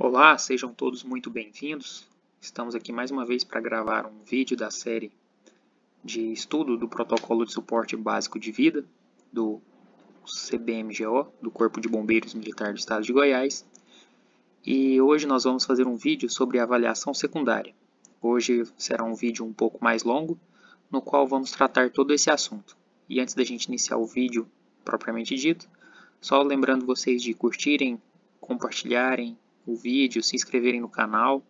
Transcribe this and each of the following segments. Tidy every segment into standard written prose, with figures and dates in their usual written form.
Olá, sejam todos muito bem-vindos. Estamos aqui mais uma vez para gravar um vídeo da série de estudo do Protocolo de Suporte Básico de Vida, do CBMGO, do Corpo de Bombeiros Militar do Estado de Goiás. E hoje nós vamos fazer um vídeo sobre avaliação secundária. Hoje será um vídeo um pouco mais longo, no qual vamos tratar todo esse assunto. E antes da gente iniciar o vídeo propriamente dito, só lembrando vocês de curtirem, compartilharem o vídeo, se inscreverem no canal.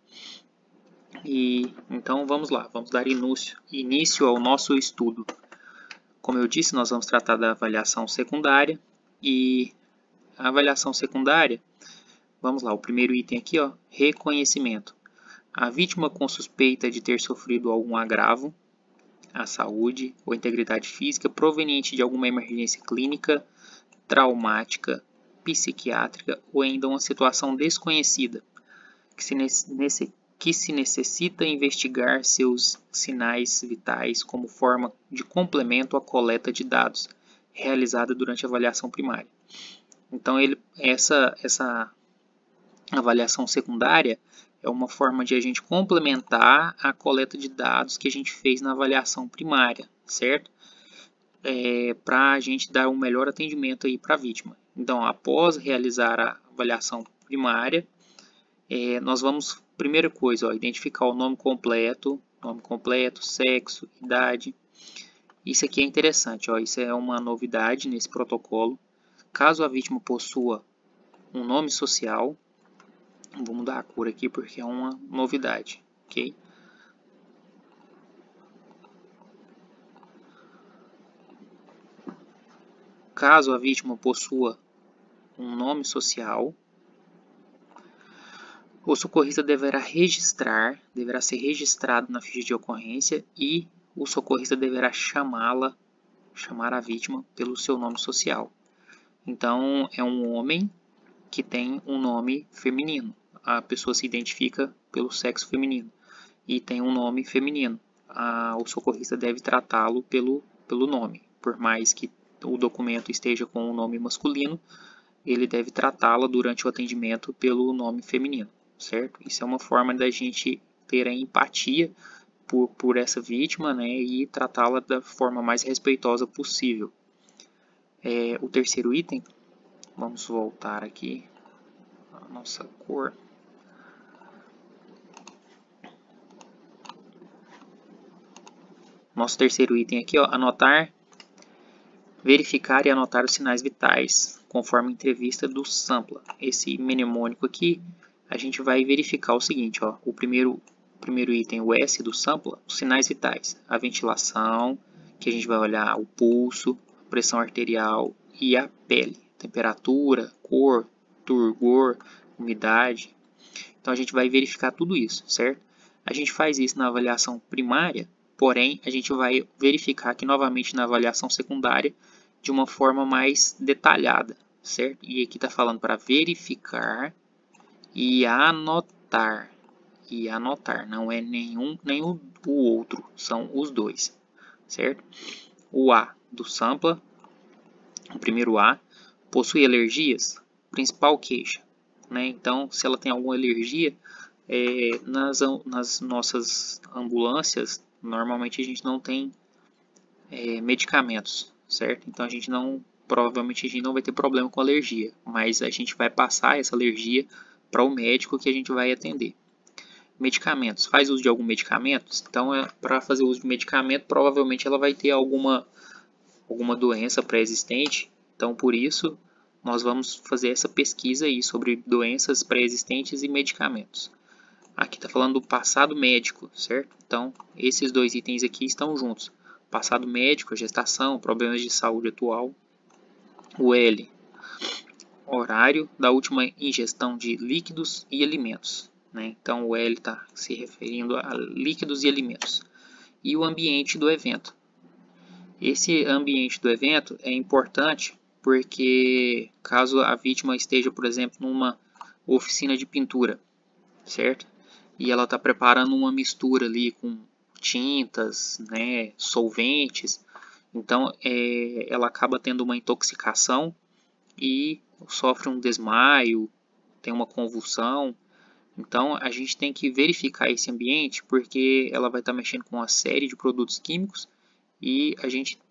E então vamos lá, vamos dar início ao nosso estudo. Como eu disse, nós vamos tratar da avaliação secundária. E a avaliação secundária, vamos lá, o primeiro item aqui, ó, reconhecimento. A vítima com suspeita de ter sofrido algum agravo à saúde ou integridade física proveniente de alguma emergência clínica, traumática, psiquiátrica ou ainda uma situação desconhecida que se necessita investigar seus sinais vitais como forma de complemento à coleta de dados realizada durante a avaliação primária. Então, essa avaliação secundária é uma forma de a gente complementar a coleta de dados que a gente fez na avaliação primária, certo? Para a gente dar um melhor atendimento aí para a vítima. Então, após realizar a avaliação primária, nós vamos, primeira coisa, ó, identificar o nome completo, sexo, idade. Isso aqui é interessante, ó, isso é uma novidade nesse protocolo. Caso a vítima possua um nome social, vou mudar a cor aqui porque é uma novidade, ok? Caso a vítima possua um nome social, o socorrista deverá ser registrado na ficha de ocorrência e o socorrista deverá chamar a vítima pelo seu nome social. Então, é um homem que tem um nome feminino. A pessoa se identifica pelo sexo feminino e tem um nome feminino. O socorrista deve tratá-lo pelo nome. Por mais que o documento esteja com o nome masculino, ele deve tratá-la durante o atendimento pelo nome feminino, certo? Isso é uma forma da gente ter a empatia por essa vítima, né, e tratá-la da forma mais respeitosa possível. O terceiro item, vamos voltar aqui a nossa cor. Nosso terceiro item aqui, ó, verificar e anotar os sinais vitais, conforme a entrevista do SAMPLA. Esse mnemônico aqui, a gente vai verificar o seguinte, ó, o primeiro item, o S do SAMPLA, os sinais vitais, a ventilação, que a gente vai olhar o pulso, pressão arterial e a pele, temperatura, cor, turgor, umidade. Então a gente vai verificar tudo isso, certo? A gente faz isso na avaliação primária, porém a gente vai verificar aqui novamente na avaliação secundária de uma forma mais detalhada, certo? E aqui está falando para verificar e anotar. E anotar, não é nenhum nem o outro, são os dois, certo? O A do SAMPLA, o primeiro A, possui alergias? Principal queixa, né? Então, se ela tem alguma alergia, nas nossas ambulâncias, normalmente a gente não tem medicamentos, certo? Então, provavelmente a gente não vai ter problema com alergia, mas a gente vai passar essa alergia para o médico que a gente vai atender. Medicamentos. Faz uso de algum medicamento? Então, para fazer uso de medicamento, provavelmente ela vai ter alguma doença pré-existente. Então, por isso, nós vamos fazer essa pesquisa aí sobre doenças pré-existentes e medicamentos. Aqui está falando do passado médico, certo? Então, esses dois itens aqui estão juntos. Passado médico, gestação, problemas de saúde atual. O L, horário da última ingestão de líquidos e alimentos, né? Então, o L está se referindo a líquidos e alimentos. E o ambiente do evento. Esse ambiente do evento é importante porque caso a vítima esteja, por exemplo, numa oficina de pintura, certo? E ela está preparando uma mistura ali com tintas, né, solventes, então ela acaba tendo uma intoxicação e sofre um desmaio, tem uma convulsão. Então, a gente tem que verificar esse ambiente porque ela vai estar mexendo com uma série de produtos químicos e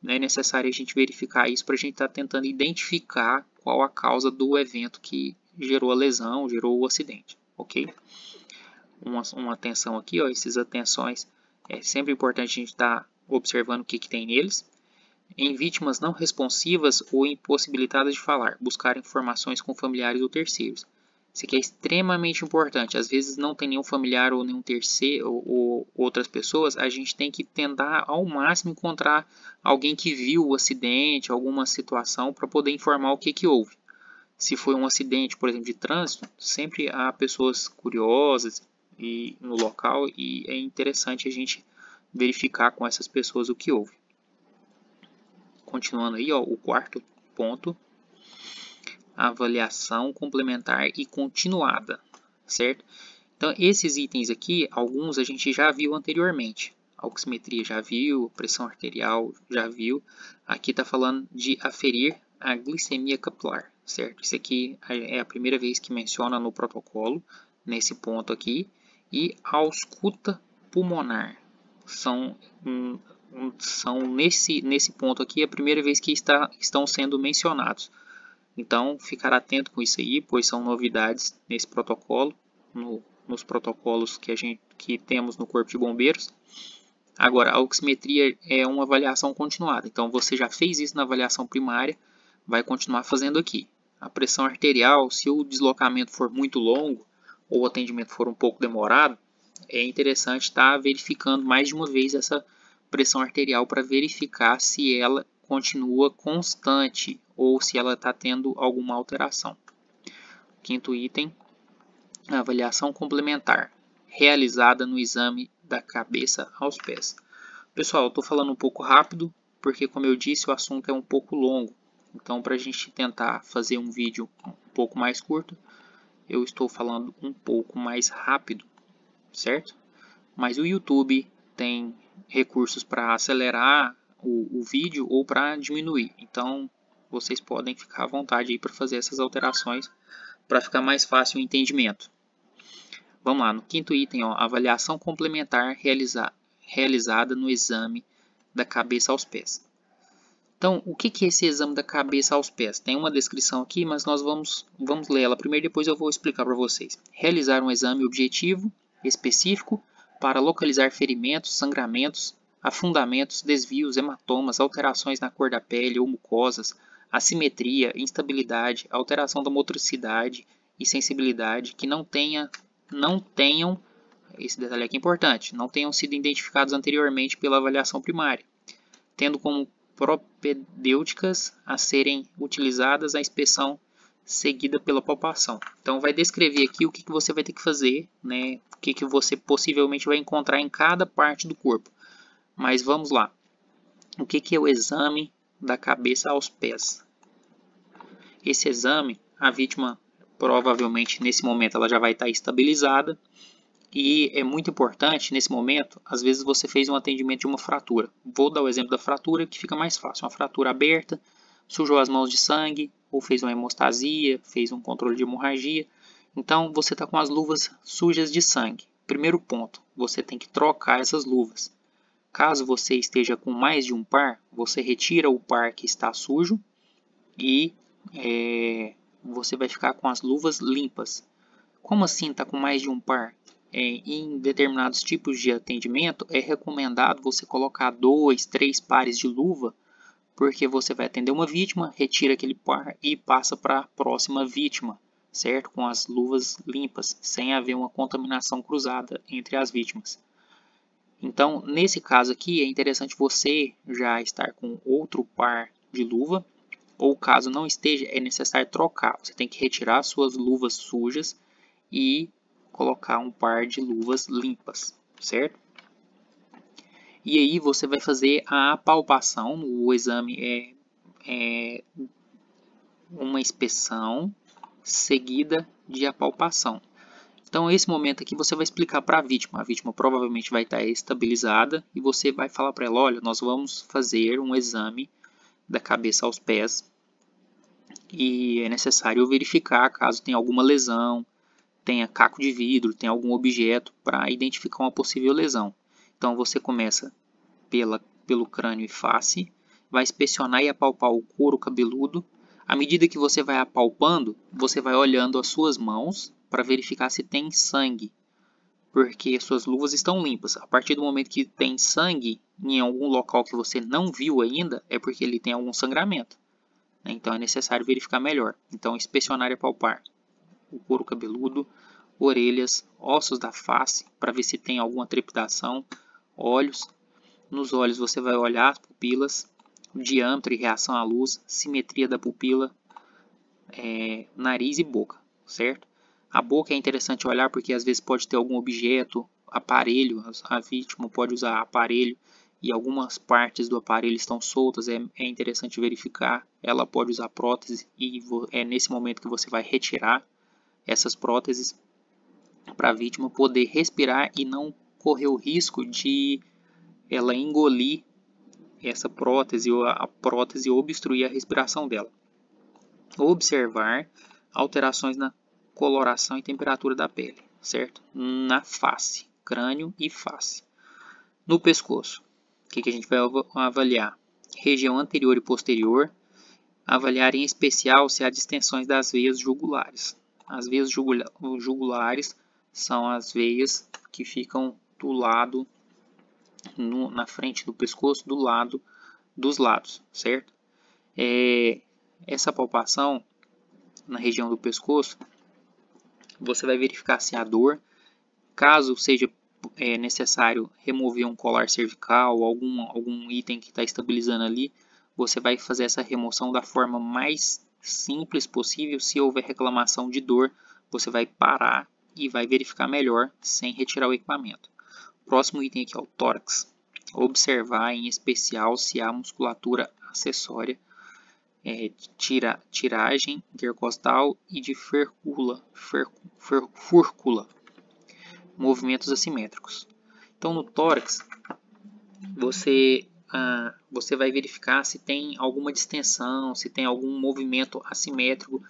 é necessário a gente verificar isso para a gente estar tentando identificar qual a causa do evento que gerou a lesão, gerou o acidente, ok? Uma atenção aqui, ó, essas atenções, é sempre importante a gente estar observando o que tem neles. Em vítimas não responsivas ou impossibilitadas de falar, buscar informações com familiares ou terceiros. Isso aqui é extremamente importante. Às vezes não tem nenhum familiar ou nenhum terceiro ou outras pessoas. A gente tem que tentar ao máximo encontrar alguém que viu o acidente, alguma situação para poder informar o que houve. Se foi um acidente, por exemplo, de trânsito, sempre há pessoas curiosas no local e é interessante a gente verificar com essas pessoas o que houve. Continuando aí, ó, o quarto ponto, avaliação complementar e continuada, certo? Então, esses itens aqui, alguns a gente já viu anteriormente. A oximetria já viu, pressão arterial já viu. Aqui está falando de aferir a glicemia capilar, certo? Isso aqui é a primeira vez que menciona no protocolo, nesse ponto aqui. E ausculta pulmonar. São nesse ponto aqui a primeira vez que estão sendo mencionados. Então, ficar atento com isso aí, pois são novidades nesse protocolo, nos protocolos que temos no Corpo de Bombeiros. Agora, a oximetria é uma avaliação continuada. Então, você já fez isso na avaliação primária, vai continuar fazendo aqui. A pressão arterial, se o deslocamento for muito longo ou o atendimento for um pouco demorado, é interessante estar verificando mais de uma vez essa pressão arterial para verificar se ela continua constante ou se ela está tendo alguma alteração. Quinto item, a avaliação complementar, realizada no exame da cabeça aos pés. Pessoal, eu estou falando um pouco rápido, porque como eu disse, o assunto é um pouco longo. Então, para a gente tentar fazer um vídeo um pouco mais curto, eu estou falando um pouco mais rápido, certo? Mas o YouTube tem recursos para acelerar o vídeo ou para diminuir. Então, vocês podem ficar à vontade aí para fazer essas alterações para ficar mais fácil o entendimento. Vamos lá, no quinto item, ó, avaliação complementar realizada no exame da cabeça aos pés. Então, o que é esse exame da cabeça aos pés? Tem uma descrição aqui, mas nós vamos ler ela primeiro, depois eu vou explicar para vocês. Realizar um exame objetivo, específico, para localizar ferimentos, sangramentos, afundamentos, desvios, hematomas, alterações na cor da pele ou mucosas, assimetria, instabilidade, alteração da motricidade e sensibilidade que não tenham, esse detalhe aqui é importante, não tenham sido identificados anteriormente pela avaliação primária, tendo como propedêuticas a serem utilizadas a inspeção seguida pela palpação. Então vai descrever aqui o que você vai ter que fazer, né? O que você possivelmente vai encontrar em cada parte do corpo. Mas vamos lá. O que é o exame da cabeça aos pés? Esse exame, a vítima provavelmente nesse momento ela já vai estar estabilizada. E é muito importante, nesse momento, às vezes você fez um atendimento de uma fratura. Vou dar o exemplo da fratura que fica mais fácil. Uma fratura aberta, sujou as mãos de sangue, ou fez uma hemostasia, fez um controle de hemorragia. Então, você está com as luvas sujas de sangue. Primeiro ponto, você tem que trocar essas luvas. Caso você esteja com mais de um par, você retira o par que está sujo e você vai ficar com as luvas limpas. Como assim está com mais de um par? Em determinados tipos de atendimento é recomendado você colocar 2, 3 pares de luva, porque você vai atender uma vítima, retira aquele par e passa para a próxima vítima, certo? Com as luvas limpas, sem haver uma contaminação cruzada entre as vítimas. Então, nesse caso aqui, é interessante você já estar com outro par de luva, ou caso não esteja, é necessário trocar. Você tem que retirar suas luvas sujas e colocar um par de luvas limpas, certo? E aí você vai fazer a palpação. O exame é uma inspeção seguida de apalpação. Então, esse momento aqui você vai explicar para a vítima. A vítima provavelmente vai estar estabilizada e você vai falar para ela, olha, nós vamos fazer um exame da cabeça aos pés e é necessário verificar caso tenha alguma lesão, tenha caco de vidro, tenha algum objeto para identificar uma possível lesão. Então você começa pelo crânio e face, vai inspecionar e apalpar o couro cabeludo. À medida que você vai apalpando, você vai olhando as suas mãos para verificar se tem sangue, porque suas luvas estão limpas. A partir do momento que tem sangue em algum local que você não viu ainda, é porque ele tem algum sangramento. Então é necessário verificar melhor. Então inspecionar e apalpar o couro cabeludo, orelhas, ossos da face, para ver se tem alguma trepidação, olhos. Nos olhos você vai olhar as pupilas, o diâmetro e reação à luz, simetria da pupila, nariz e boca, certo? A boca é interessante olhar porque às vezes pode ter algum objeto, aparelho, a vítima pode usar aparelho e algumas partes do aparelho estão soltas, é interessante verificar. Ela pode usar prótese e é nesse momento que você vai retirar essas próteses para a vítima poder respirar e não correr o risco de ela engolir essa prótese ou a prótese obstruir a respiração dela. Observar alterações na coloração e temperatura da pele, certo? Na face, crânio e face. No pescoço, o que a gente vai avaliar? Região anterior e posterior. Avaliar em especial se há distensões das veias jugulares. As veias jugulares são as veias que ficam do lado, na frente do pescoço, do lado dos lados, certo? Essa palpação na região do pescoço, você vai verificar se há dor. Caso seja necessário remover um colar cervical ou algum item que está estabilizando ali, você vai fazer essa remoção da forma mais simples possível. Se houver reclamação de dor, você vai parar e vai verificar melhor sem retirar o equipamento. Próximo item aqui é o tórax. Observar em especial se há musculatura acessória, tiragem intercostal e de fúrcula, movimentos assimétricos. Então no tórax você vai verificar se tem alguma distensão, se tem algum movimento assimétrico.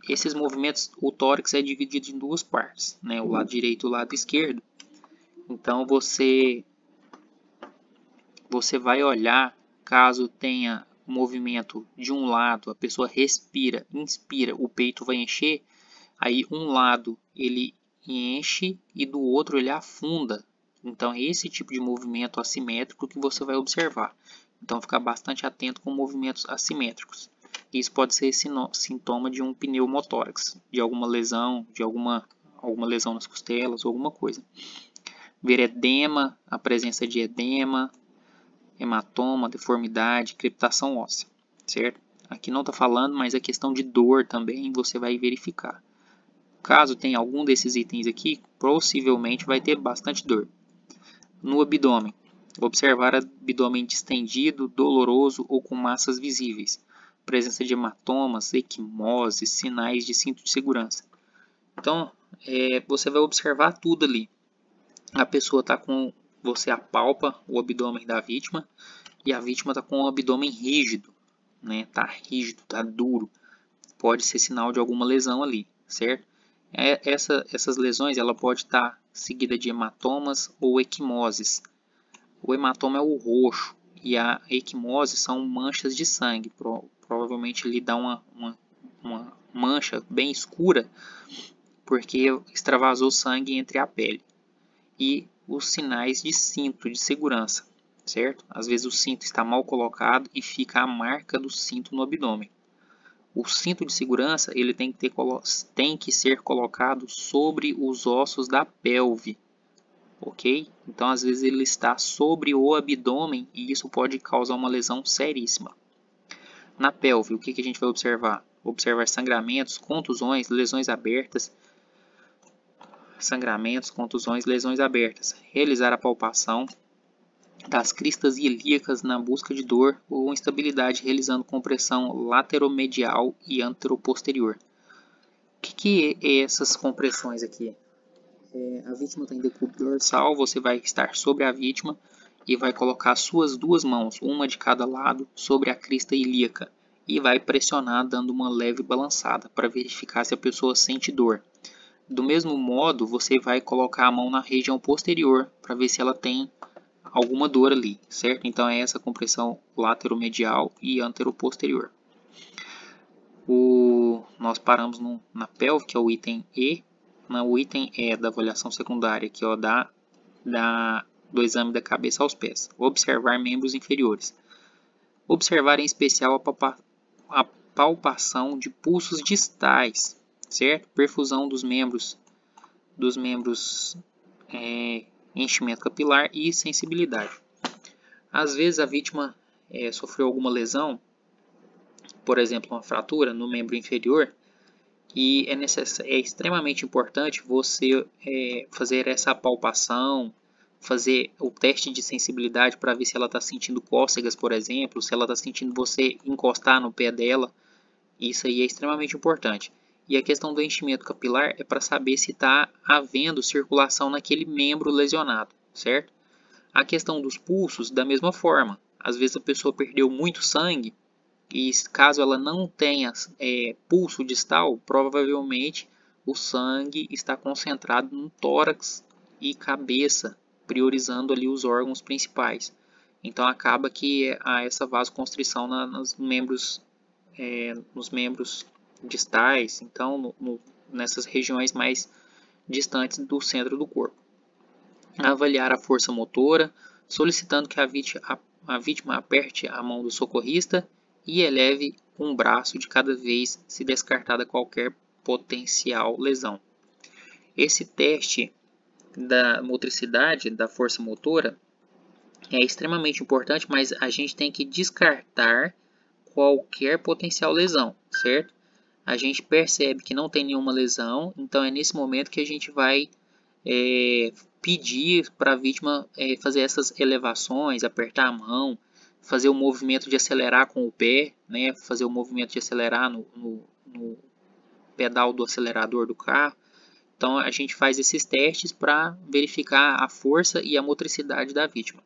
Esses movimentos, o tórax é dividido em duas partes, né? O lado direito e o lado esquerdo. Então você vai olhar caso tenha movimento de um lado, a pessoa respira, inspira, o peito vai encher, aí um lado ele enche e do outro ele afunda. Então é esse tipo de movimento assimétrico que você vai observar. Então ficar bastante atento com movimentos assimétricos. Isso pode ser sintoma de um pneumotórax, de alguma lesão, de alguma lesão nas costelas ou alguma coisa. Ver edema, a presença de edema, hematoma, deformidade, crepitação óssea, certo? Aqui não está falando, mas a questão de dor também você vai verificar. Caso tenha algum desses itens aqui, possivelmente vai ter bastante dor. No abdômen, observar abdômen distendido, doloroso ou com massas visíveis. Presença de hematomas, equimose, sinais de cinto de segurança. Então, você vai observar tudo ali. A pessoa está com... Você apalpa o abdômen da vítima e a vítima está com o abdômen rígido, né? Tá rígido, tá duro. Pode ser sinal de alguma lesão ali, certo? Essas lesões ela pode estar seguida de hematomas ou equimoses. O hematoma é o roxo e a equimose são manchas de sangue. Provavelmente lhe dá uma mancha bem escura porque extravasou sangue entre a pele. E os sinais de cinto de segurança, certo? Às vezes o cinto está mal colocado e fica a marca do cinto no abdômen. O cinto de segurança ele tem que ser colocado sobre os ossos da pelve, ok? Então às vezes ele está sobre o abdômen e isso pode causar uma lesão seríssima. Na pelve, o que a gente vai observar? Observar sangramentos, contusões, lesões abertas. Sangramentos, contusões, lesões abertas. Realizar a palpação das cristas ilíacas na busca de dor ou instabilidade, realizando compressão lateromedial e anteroposterior. O que é essas compressões aqui? A vítima está em decúbito dorsal, você vai estar sobre a vítima e vai colocar suas duas mãos, uma de cada lado, sobre a crista ilíaca e vai pressionar dando uma leve balançada para verificar se a pessoa sente dor. Do mesmo modo, você vai colocar a mão na região posterior para ver se ela tem alguma dor ali, certo? Então é essa compressão lateromedial e anteroposterior. Nós paramos na pelve, que é o item E. O item E da avaliação secundária, aqui, ó, do exame da cabeça aos pés. Observar membros inferiores. Observar em especial a palpação de pulsos distais, certo? Perfusão dos membros, enchimento capilar e sensibilidade. Às vezes a vítima sofreu alguma lesão, por exemplo, uma fratura no membro inferior, e é extremamente importante você fazer essa palpação, fazer o teste de sensibilidade para ver se ela está sentindo cócegas, por exemplo, se ela está sentindo você encostar no pé dela. Isso aí é extremamente importante. E a questão do enchimento capilar é para saber se está havendo circulação naquele membro lesionado, certo? A questão dos pulsos, da mesma forma. Às vezes a pessoa perdeu muito sangue e caso ela não tenha pulso distal, provavelmente o sangue está concentrado no tórax e cabeça, priorizando ali os órgãos principais. Então acaba que há essa vasoconstrição nos membros distais, então nessas regiões mais distantes do centro do corpo. Avaliar a força motora, solicitando que a vítima aperte a mão do socorrista e eleve um braço de cada vez se descartada qualquer potencial lesão. Esse teste da motricidade, da força motora, é extremamente importante, mas a gente tem que descartar qualquer potencial lesão, certo? A gente percebe que não tem nenhuma lesão, então é nesse momento que a gente vai pedir para a vítima fazer essas elevações, apertar a mão, fazer o movimento de acelerar com o pé, né? Fazer o movimento de acelerar no pedal do acelerador do carro. Então a gente faz esses testes para verificar a força e a motricidade da vítima.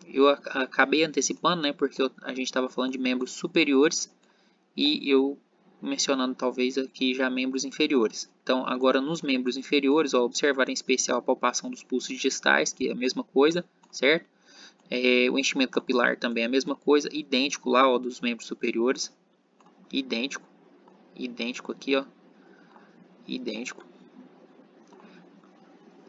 Eu acabei antecipando, né? Porque a gente estava falando de membros superiores e eu mencionando talvez aqui já membros inferiores. Então, agora nos membros inferiores, ó, observar em especial a palpação dos pulsos distais, que é a mesma coisa, certo? O enchimento capilar também é a mesma coisa, idêntico lá, ó, dos membros superiores, idêntico aqui, ó, idêntico.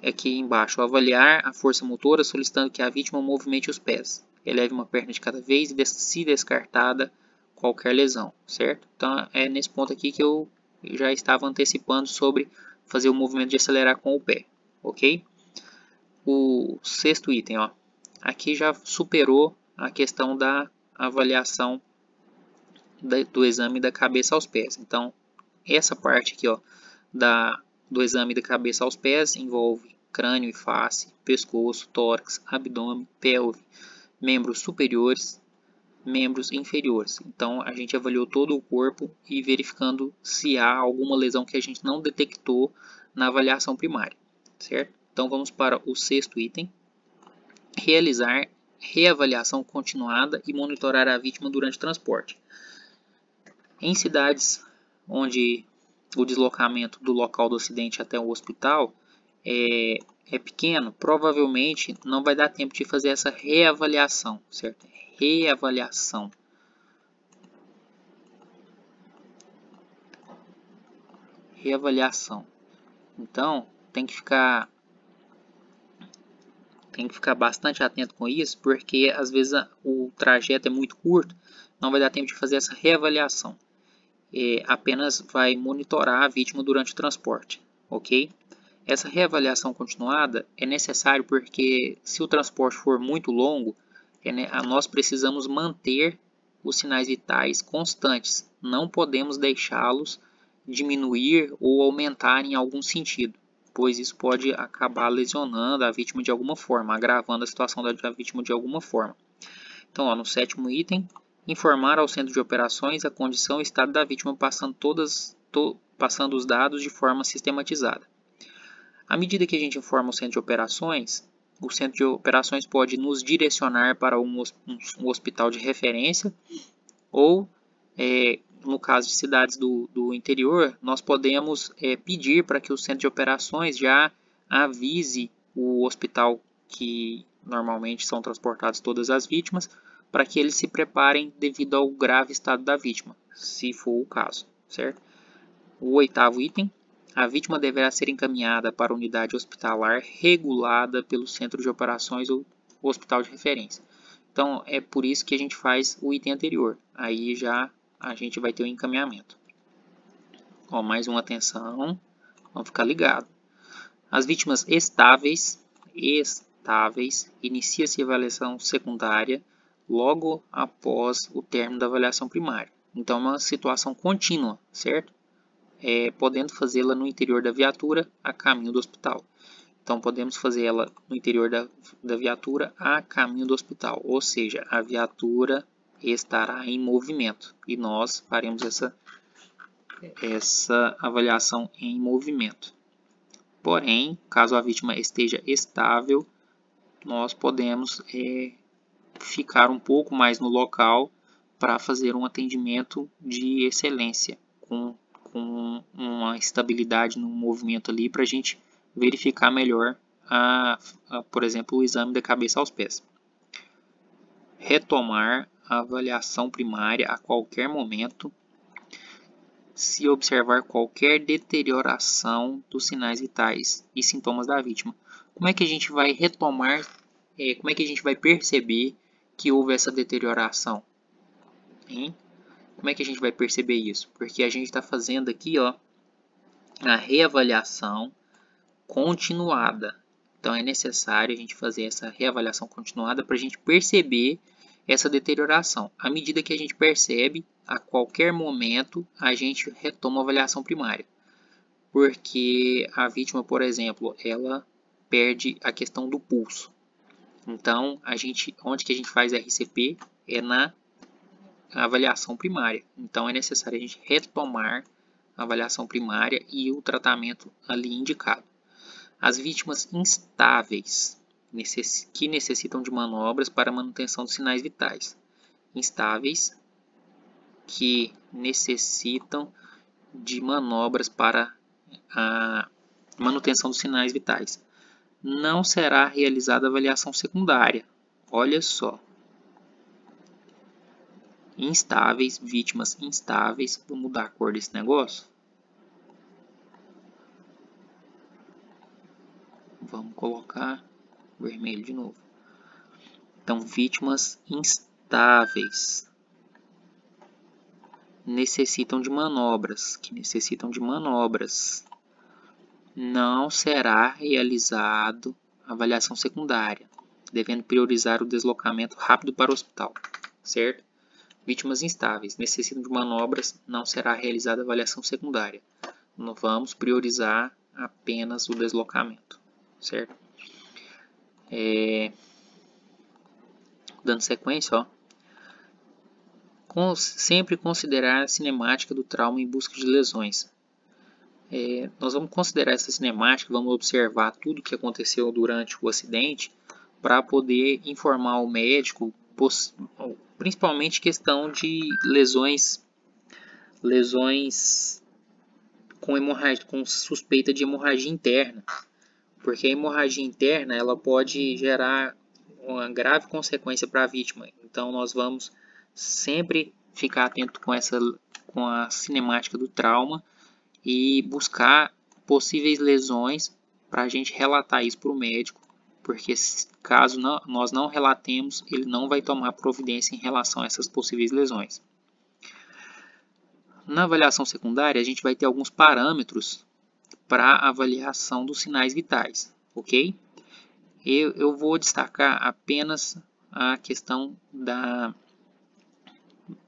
Aqui embaixo, avaliar a força motora, solicitando que a vítima movimente os pés, eleve uma perna de cada vez e, se descartada, qualquer lesão, certo? Então é nesse ponto aqui que eu já estava antecipando sobre fazer o movimento de acelerar com o pé, ok? O sexto item, ó, aqui já superou a questão da avaliação do exame da cabeça aos pés. Então essa parte aqui, ó, do exame da cabeça aos pés envolve crânio e face, pescoço, tórax, abdômen, pelve, membros superiores, membros inferiores. Então a gente avaliou todo o corpo e verificando se há alguma lesão que a gente não detectou na avaliação primária, certo? Então vamos para o sexto item: realizar reavaliação continuada e monitorar a vítima durante o transporte. Em cidades onde o deslocamento do local do acidente até o hospital é pequeno, provavelmente não vai dar tempo de fazer essa reavaliação, certo? Reavaliação. Então, tem que ficar bastante atento com isso, porque às vezes o trajeto é muito curto, não vai dar tempo de fazer essa reavaliação. Apenas vai monitorar a vítima durante o transporte, ok? Essa reavaliação continuada é necessário porque se o transporte for muito longo, nós precisamos manter os sinais vitais constantes. Não podemos deixá-los diminuir ou aumentar em algum sentido, pois isso pode acabar lesionando a vítima de alguma forma, agravando a situação da vítima de alguma forma. Então, ó, no sétimo item, informar ao centro de operações a condição e estado da vítima, passando os dados de forma sistematizada. À medida que a gente informa o centro de operações pode nos direcionar para um hospital de referência ou no caso de cidades do interior, nós podemos pedir para que o centro de operações já avise o hospital que normalmente são transportadas todas as vítimas, para que eles se preparem devido ao grave estado da vítima, se for o caso, certo? O 8º item, a vítima deverá ser encaminhada para a unidade hospitalar regulada pelo centro de operações ou hospital de referência. Então, é por isso que a gente faz o item anterior. Aí já a gente vai ter o encaminhamento. Ó, mais uma atenção. Vamos ficar ligado. As vítimas estáveis, inicia-se a avaliação secundária logo após o término da avaliação primária. Então, é uma situação contínua, certo? Podendo fazê-la no interior da viatura a caminho do hospital. Então, podemos fazer ela no interior da viatura a caminho do hospital, ou seja, a viatura estará em movimento e nós faremos essa avaliação em movimento. Porém, caso a vítima esteja estável, nós podemos ficar um pouco mais no local para fazer um atendimento de excelência, com uma estabilidade no movimento ali para a gente verificar melhor, por exemplo, o exame da cabeça aos pés. Retomar a avaliação primária a qualquer momento, se observar qualquer deterioração dos sinais vitais e sintomas da vítima. Como é que a gente vai retomar, como é que a gente vai perceber que houve essa deterioração? Hein? Como é que a gente vai perceber isso? Porque a gente está fazendo aqui, ó, a reavaliação continuada. Então é necessário a gente fazer essa reavaliação continuada para a gente perceber essa deterioração. À medida que a gente percebe, a qualquer momento a gente retoma a avaliação primária. Porque a vítima, por exemplo, ela perde a questão do pulso. Então, onde que a gente faz RCP é na avaliação primária. Então é necessário a gente retomar a avaliação primária e o tratamento ali indicado. As vítimas instáveis, que necessitam de manobras para manutenção dos sinais vitais. Instáveis, que necessitam de manobras para a manutenção dos sinais vitais. Não será realizada avaliação secundária. Olha só. Instáveis, vítimas instáveis. Vou mudar a cor desse negócio. Vamos colocar vermelho de novo. Então, vítimas instáveis necessitam de manobras, Não será realizado avaliação secundária, devendo priorizar o deslocamento rápido para o hospital, certo? Vítimas instáveis necessitam de manobras, não será realizada avaliação secundária. Nós vamos priorizar apenas o deslocamento, certo? Dando sequência, ó. Sempre considerar a cinemática do trauma em busca de lesões. Nós vamos considerar essa cinemática, vamos observar tudo o que aconteceu durante o acidente para poder informar o médico, principalmente questão de lesões com suspeita de hemorragia interna, porque a hemorragia interna ela pode gerar uma grave consequência para a vítima. Então nós vamos sempre ficar atento com a cinemática do trauma e buscar possíveis lesões para a gente relatar isso para o médico, porque caso nós não relatemos, ele não vai tomar providência em relação a essas possíveis lesões. Na avaliação secundária, a gente vai ter alguns parâmetros para avaliação dos sinais vitais, ok? Eu vou destacar apenas a questão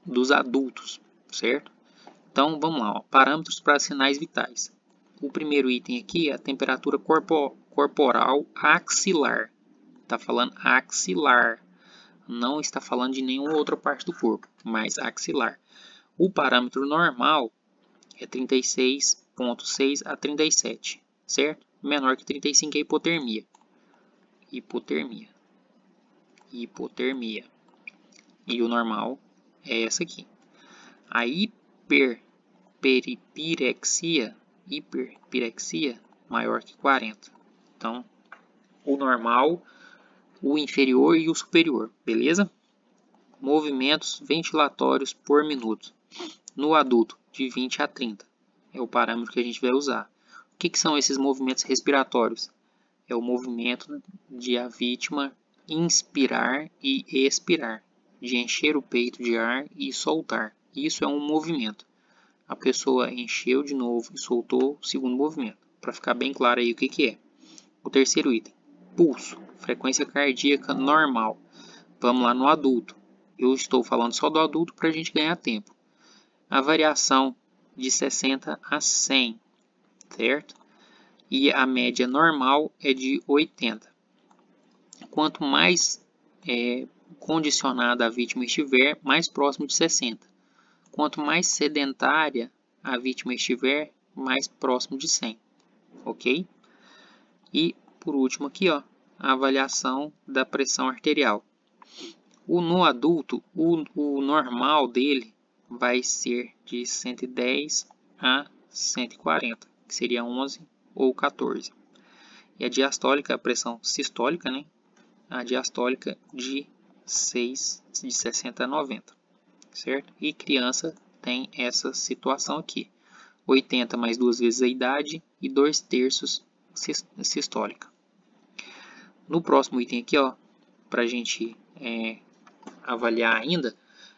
dos adultos, certo? Então, vamos lá, ó, parâmetros para sinais vitais. O primeiro item aqui é a temperatura corporal axilar. Está falando axilar, não está falando de nenhuma outra parte do corpo, mas axilar. O parâmetro normal é 36,6 a 37, certo? Menor que 35 é hipotermia. Hipotermia. E o normal é essa aqui. A hiperpirexia maior que 40. Então, o normal, o inferior e o superior, beleza? Movimentos ventilatórios por minuto. No adulto, de 20 a 30. É o parâmetro que a gente vai usar. O que são esses movimentos respiratórios? É o movimento de a vítima inspirar e expirar, de encher o peito de ar e soltar. Isso é um movimento. A pessoa encheu de novo e soltou o segundo movimento. Para ficar bem claro aí o que é. O terceiro item, pulso, frequência cardíaca normal. Vamos lá no adulto. Eu estou falando só do adulto para a gente ganhar tempo. A variação de 60 a 100, certo? E a média normal é de 80. Quanto mais condicionada a vítima estiver, mais próximo de 60. Quanto mais sedentária a vítima estiver, mais próximo de 100. Ok? E por último aqui, ó, a avaliação da pressão arterial. No adulto, o normal dele vai ser de 110 a 140, que seria 11 ou 14. E a diastólica, a pressão sistólica, né? A diastólica de 60 a 90, certo? E criança tem essa situação aqui. 80 mais 2 vezes a idade e 2/3 sistólica. No próximo item aqui, ó, para a gente avaliar ainda,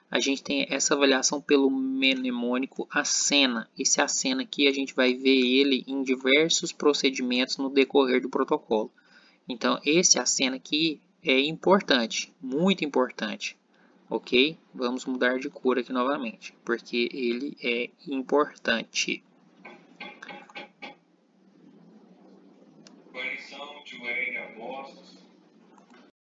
a gente tem essa avaliação pelo mnemônico acena. Esse acena aqui a gente vai ver ele em diversos procedimentos no decorrer do protocolo. Então esse acena aqui é importante, muito importante, ok? Vamos mudar de cor aqui novamente, porque ele é importante. Guarnição de Wayne Apostos.